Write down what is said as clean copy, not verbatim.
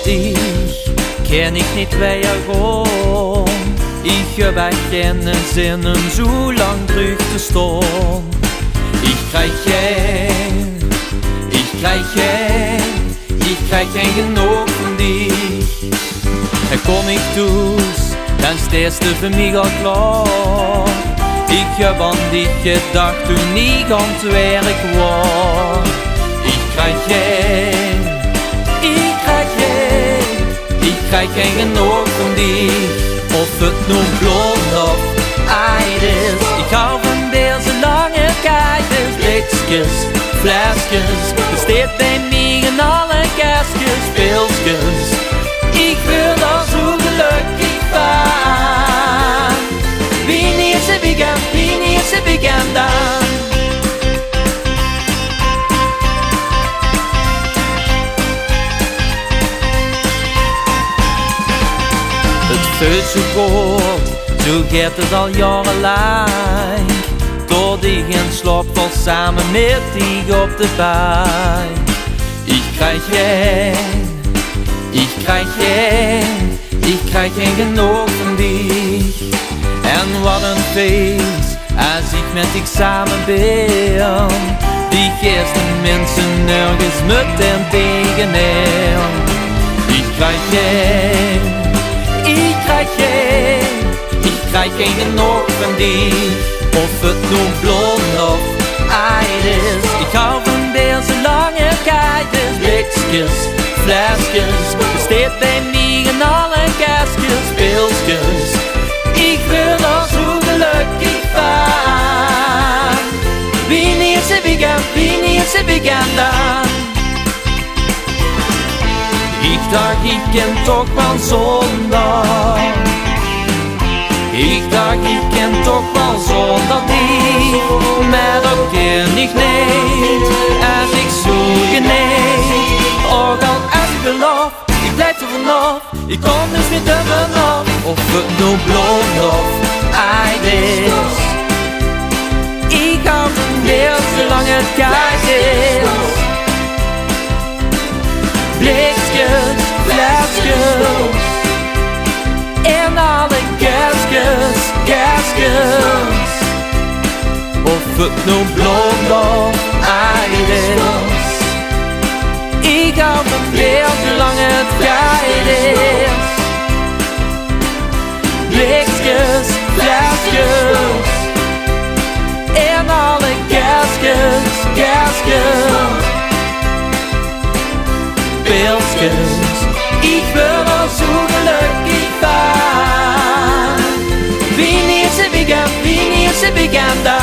ich kenn ich nicht weerom. Ich hab auch keinen Sinn, so lang terug te staan. Ich krijg geen genoeg van dich. Kom ik thuis, dan stehst du für mich al klar. Ich hab an dich gedacht, toen ich aan het werk war. Ich krijg geen genoeg van dich. Of het nu blond of eid is. Ich hou van deze lange kijkers. Blikjes, flesjes, besteed bij mij in alle kastjes, pilsjes. Ich wil dan zo gelukkig van. Wienie is het weekend dan. Het voelt zo goed, zo gaat het al jarenlang. Tot ik in slaap val samen met dich op de bank. Ich krijg geen genoeg van dich. En wat een feest, als ik met dich samen ben. Die eerste mensen nergens meteen tegenin. Ich krijg geen genoeg van dich. Of het nu blond of eid is. Ik hou van deze lange kijkers. Blikjes, flesjes, besteed bij mij in alle kastjes, pilsjes. Ik wil er zo gelukkig van. Wienie is het weekend dan. Ik dacht ik ken toch van zondag. Ik dacht ik ken toch wel zonder dich. Maar dat ken ik niet. Als ik zo geneed. Ook al als ik beloof, ik blijf er vanaf. Ik kom dus niet er vanaf. Of het nu blond of eid is. Ik hou van weer zolang het koud is. Blikjes, flesjes. En alle kastjes. Of het nu blond of eid is. Ik hou van weer zolang het koud is. Blikjes, flesjes. En alle kastjes. Pilsjes. Ik wil er zo gelukkig van. Wienie is het weekend dan.